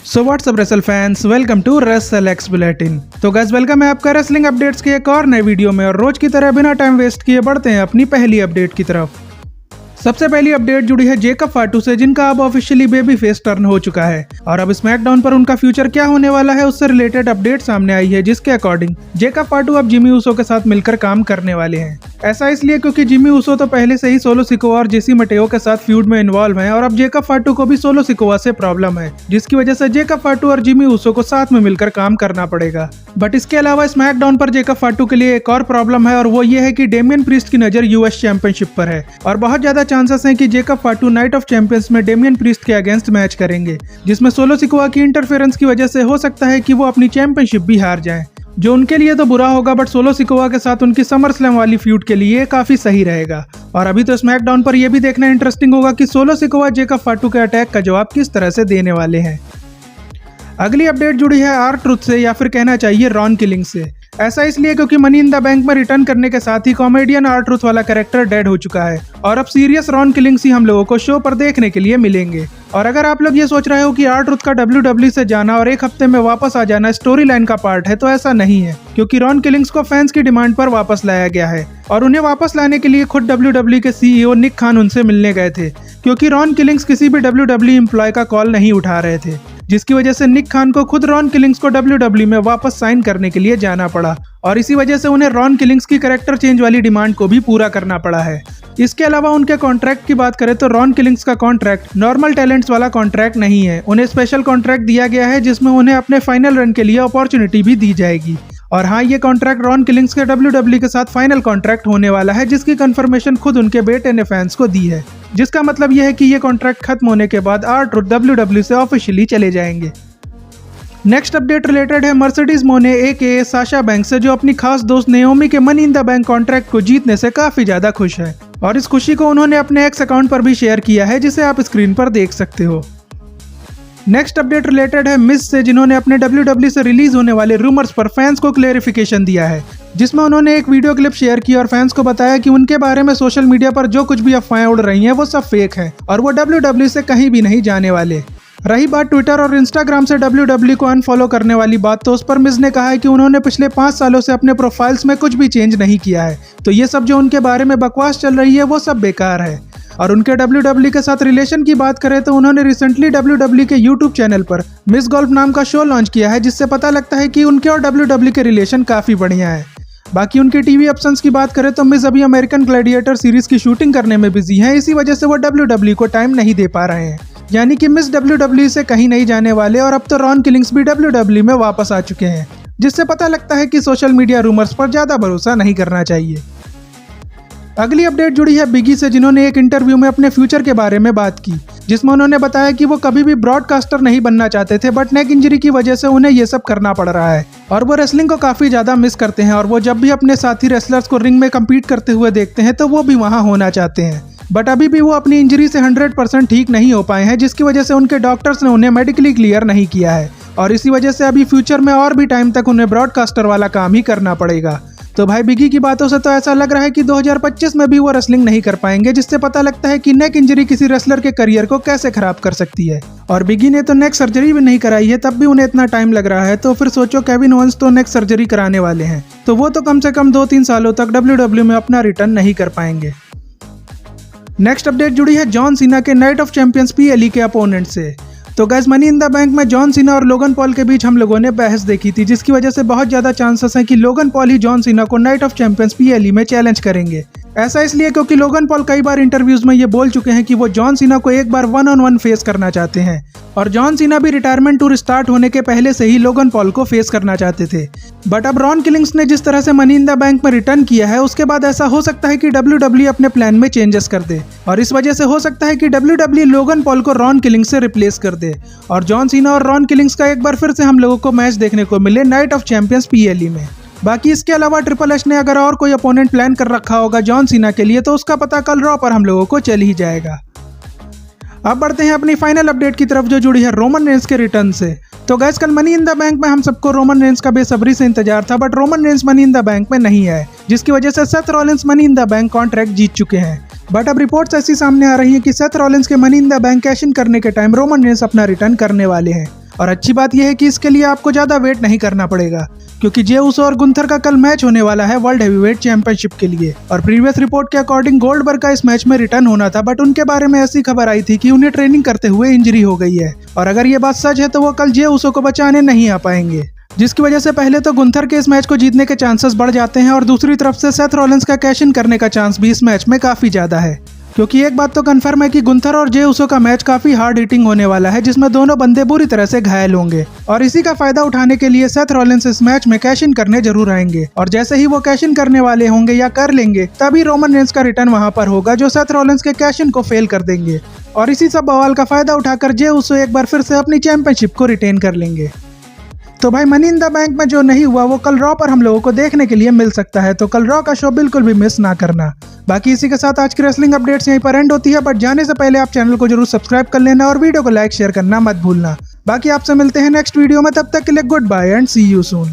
So what's up wrestle fans, welcome to wrestle X bulletin. तो guys welcome है आपका wrestling updates के एक और नए वीडियो में। और रोज की तरह बिना टाइम वेस्ट किए बढ़ते हैं अपनी पहली अपडेट की तरफ। सबसे पहली अपडेट जुड़ी है जेकब फाटू से, जिनका अब ऑफिशियली बेबी फेस टर्न हो चुका है और अब स्मैकडाउन पर उनका फ्यूचर क्या होने वाला है उससे रिलेटेड अपडेट सामने आई है, जिसके अकॉर्डिंग जेकब फाटू अब जिमी ऊसो के साथ मिलकर काम करने वाले हैं। ऐसा इसलिए क्योंकि जिमी ऊसो तो पहले से ही सोलो सिकोआ और जेसी मटेओ के साथ फ्यूड में इन्वॉल्व हैं और अब जेकब फाटू को भी सोलो सिकोआ से प्रॉब्लम है, जिसकी वजह से जेकब फाटू और जिमी ऊसो को साथ में मिलकर काम करना पड़ेगा। बट इसके अलावा स्मैकडाउन पर जेकब फाटू के लिए एक और प्रॉब्लम है और वो ये है कि डेमियन प्रीस्ट की नजर यूएस चैंपियनशिप पर है और बहुत ज्यादा चांसेस हैं कि जेकब फाटू नाइट ऑफ चैंपियंस में डेमियन प्रीस्ट के अगेंस्ट मैच करेंगे, जिसमें सोलो सिकोआ की इंटरफेरेंस की वजह से हो सकता है कि वो अपनी चैंपियनशिप भी हार जाएं, जो उनके लिए तो बुरा होगा बट सोलो सिकोआ के साथ उनकी समर स्लैम वाली फ्यूड के लिए काफी सही रहेगा। और अभी तो स्मैकडाउन पर यह भी देखना इंटरेस्टिंग होगा कि सोलो सिकोआ जेकब फाटू के अटैक का जवाब किस तरह से देने वाले हैं। अगली अपडेट जुड़ी है R-Truth से, या फिर कहना चाहिए रॉन किलिंग से। ऐसा इसलिए क्योंकि मनी इन द बैंक में रिटर्न करने के साथ ही कॉमेडियन R-Truth वाला कैरेक्टर डेड हो चुका है और अब सीरियस रॉन किलिंग्स ही हम लोगों को शो पर देखने के लिए मिलेंगे। और अगर आप लोग ये सोच रहे हो कि R-Truth का WWE से जाना और एक हफ्ते में वापस आ जाना स्टोरी लाइन का पार्ट है, तो ऐसा नहीं है, क्योंकि रॉन किलिंग्स को फैंस की डिमांड पर वापस लाया गया है और उन्हें वापस लाने के लिए खुद WWE के CEO निक खान उनसे मिलने गए थे, क्योंकि रॉन किलिंग्स किसी भी WWE एम्प्लॉय का कॉल नहीं उठा रहे थे, जिसकी वजह से निक खान को खुद रॉन किलिंग्स को WWE में वापस साइन करने के लिए जाना पड़ा और इसी वजह से उन्हें रॉन किलिंग्स की कैरेक्टर चेंज वाली डिमांड को भी पूरा करना पड़ा है। इसके अलावा उनके कॉन्ट्रैक्ट की बात करें तो रॉन किलिंग्स का कॉन्ट्रैक्ट नॉर्मल टैलेंट्स वाला कॉन्ट्रैक्ट नहीं है, उन्हें स्पेशल कॉन्ट्रैक्ट दिया गया है जिसमें उन्हें अपने फाइनल रन के लिए अपॉर्चुनिटी भी दी जाएगी। और हाँ, ये कॉन्ट्रैक्ट रॉन किलिंग्स के WWE के साथ फाइनल कॉन्ट्रैक्ट होने वाला है, जिसकी कंफर्मेशन खुद उनके बेटे ने फैंस को दी है, जिसका मतलब यह है कि ये कॉन्ट्रैक्ट खत्म होने के बाद R-Truth WWE से ऑफिशियली चले जाएंगे। नेक्स्ट अपडेट रिलेटेड है मर्सिडीज मोने AKA साशा बैंक्स से, जो अपनी खास दोस्त नेओमी के money in the bank contract को जीतने से काफी ज्यादा खुश है और इस खुशी को उन्होंने अपने एक्स अकाउंट पर भी शेयर किया है, जिसे आप स्क्रीन पर देख सकते हो। नेक्स्ट अपडेट रिलेटेड है मिस से, जिन्होंने अपने WWE से रिलीज होने वाले रूमर्स पर फैंस को क्लेरिफिकेशन दिया है, जिसमें उन्होंने एक वीडियो क्लिप शेयर की और फैंस को बताया कि उनके बारे में सोशल मीडिया पर जो कुछ भी अफवाहें उड़ रही हैं वो सब फेक है और वो WWE से कहीं भी नहीं जाने वाले। रही बात ट्विटर और इंस्टाग्राम से WWE को अनफॉलो करने वाली बात, तो उस पर मिस ने कहा है कि उन्होंने पिछले 5 सालों से अपने प्रोफाइल्स में कुछ भी चेंज नहीं किया है, तो ये सब जो उनके बारे में बकवास चल रही है वो सब बेकार है। और उनके WWE के साथ रिलेशन की बात करें तो उन्होंने रिसेंटली WWE के YouTube चैनल पर मिस गोल्फ नाम का शो लॉन्च किया है, जिससे पता लगता है कि उनके और WWE के रिलेशन काफी बढ़िया है। बाकी उनके टीवी ऑप्शंस की बात करें तो मिस अभी अमेरिकन ग्लैडिएटर सीरीज की शूटिंग करने में बिजी हैं, इसी वजह से वो WWE को टाइम नहीं दे पा रहे हैं, यानी कि मिस WWE से कहीं नहीं जाने वाले और अब तो रॉन किलिंग्स भी WWE में वापस आ चुके हैं, जिससे पता लगता है कि सोशल मीडिया रूमर्स पर ज्यादा भरोसा नहीं करना चाहिए। अगली अपडेट जुड़ी है बिगी से, जिन्होंने एक इंटरव्यू में अपने फ्यूचर के बारे में बात की, जिसमें उन्होंने बताया कि वो कभी भी ब्रॉडकास्टर नहीं बनना चाहते थे, बट नेक इंजरी की वजह से उन्हें ये सब करना पड़ रहा है और वो रेसलिंग को काफी ज्यादा मिस करते हैं और वो जब भी अपने साथी रेसलर्स को रिंग में कम्पीट करते हुए देखते हैं तो वो भी वहाँ होना चाहते हैं, बट अभी भी वो अपनी इंजरी से 100% ठीक नहीं हो पाए हैं, जिसकी वजह से उनके डॉक्टर्स ने उन्हें मेडिकली क्लियर नहीं किया है और इसी वजह से अभी फ्यूचर में और भी टाइम तक उन्हें ब्रॉडकास्टर वाला काम ही करना पड़ेगा। तो भाई बिगी की बातों से तो ऐसा लग रहा है कि 2025 में भी वो रेसलिंग नहीं कर पाएंगे, जिससे पता लगता है कि नेक इंजरी किसी रेसलर के करियर को कैसे खराब कर सकती है। और बिगी ने तो नेक सर्जरी भी नहीं कराई है, तब भी उन्हें इतना टाइम लग रहा है, तो फिर सोचो केविन ओवेंस तो नेक सर्जरी कराने वाले हैं, तो वो तो कम से कम 2-3 सालों तक WWE में अपना रिटर्न नहीं कर पाएंगे। नेक्स्ट अपडेट जुड़ी है जॉन सीना के नाइट ऑफ चैंपियंस PLE के अपोनेंट से। तो guys money in the bank में जॉन सीना और लोगन पॉल के बीच हम लोगों ने बहस देखी थी, जिसकी वजह से बहुत ज्यादा चांसेस हैं कि Logan Paul he John Cena को नाइट ऑफ चैंपियंस PLE में चैलेंज करेंगे। ऐसा इसलिए क्योंकि लोगन पॉल कई बार इंटरव्यूज में ये बोल चुके हैं कि वो जॉन सीना को एक बार 1-on-1 फेस करना चाहते हैं और जॉन सीना भी रिटायरमेंट टूर स्टार्ट होने के पहले से ही लोगन पॉल को फेस करना चाहते थे। बट अब रॉन किलिंग्स ने जिस तरह से मनी इन द बैंक में रिटर्न किया है, उसके बाद ऐसा हो सकता है कि WWE अपने प्लान में चेंजेस कर दे और इस वजह से हो सकता है कि WWE लोगन पॉल को रॉन किलिंग्स से रिप्लेस कर दे और जॉन सीना और रॉन किलिंग्स का एक बार फिर से हम लोगों को मैच देखने को मिले नाइट ऑफ चैंपियंस PLE में। बाकी इसके अलावा ट्रिपल एच ने अगर और कोई अपोनेंट प्लान कर रखा होगा जॉन सीना के लिए, तो उसका पता कल रॉ पर हम लोगों को चल ही जाएगा। अब बढ़ते हैं अपनी फाइनल अपडेट की तरफ, जो जुड़ी है रोमन रेंस के रिटर्न से। तो गैस कल मनी इन द बैंक में हम सबको रोमन रेंस का बेसब्री से इंतजार था, but Roman Reigns money in the bank में नहीं है, जिसकी वजह से Seth Rollins money in the bank contract जीत चुके हैं। बट अब रिपोर्ट्स ऐसी सामने आ रही हैं कि सेथ रॉलिंस के money in the bank cash in करने के टाइम रोमन रेंस अपना रिटर्न करने वाले हैं। और अच्छी बात यह है कि इसके लिए आपको ज्यादा वेट नहीं करना पड़ेगा, क्योंकि जे उसो और गुंथर का कल मैच होने वाला है वर्ल्ड हेवीवेट चैंपियनशिप के लिए। और प्रीवियस रिपोर्ट के अकॉर्डिंग गोल्डबर्ग का इस मैच में रिटर्न होना था, बट उनके बारे में ऐसी खबर आई थी कि उन्हें ट्रेनिंग करते हुए इंजरी हो गई है। और अगर ये बात सच है तो वो कल जे उसो को बचाने नहीं आ पाएंगे, जिसकी वजह से पहले तो गुंथर के इस मैच को जीतने के चांसेस बढ़ जाते हैं और दूसरी तरफ से सेथ रॉलिंस का कैश इन करने का चांस भी इस मैच में काफी ज्यादा है। क्योंकि एक बात तो कंफर्म है कि गुंथर और जे उसो का मैच काफी हार्ड हिटिंग होने वाला है, जिसमें दोनों बंदे बुरी तरह से घायल होंगे। और इसी का फायदा उठाने के लिए सेथ रॉलिंस इस मैच में कैश इन करने जरूर आएंगे। और जैसे ही वो कैश इन करने वाले होंगे या कर लेंगे, तभी रोमन रेंस का रिटर्न वहां पर होगा, जो सेथ रॉलिंस के कैश इन को फेल कर देंगे। और इसी सब बवाल का फायदा उठाकर जे उसो एक बार फिर से अपनी चैंपियनशिप को रिटेन कर लेंगे। तो भाई मनी इन द बैंक में जो नहीं हुआ वो कल रॉ पर हम लोगों को देखने के लिए मिल सकता है, तो कल रॉ का शो बिल्कुल भी मिस ना करना। बाकी इसी के साथ आज की रेसलिंग अपडेट्स यहीं पर एंड होती है, बट जाने से पहले आप चैनल को जरूर सब्सक्राइब कर लेना और वीडियो को लाइक शेयर करना मत भूलना। बाकी आपसे मिलते हैं नेक्स्ट वीडियो में, तब तक के लिए good bye and see you soon.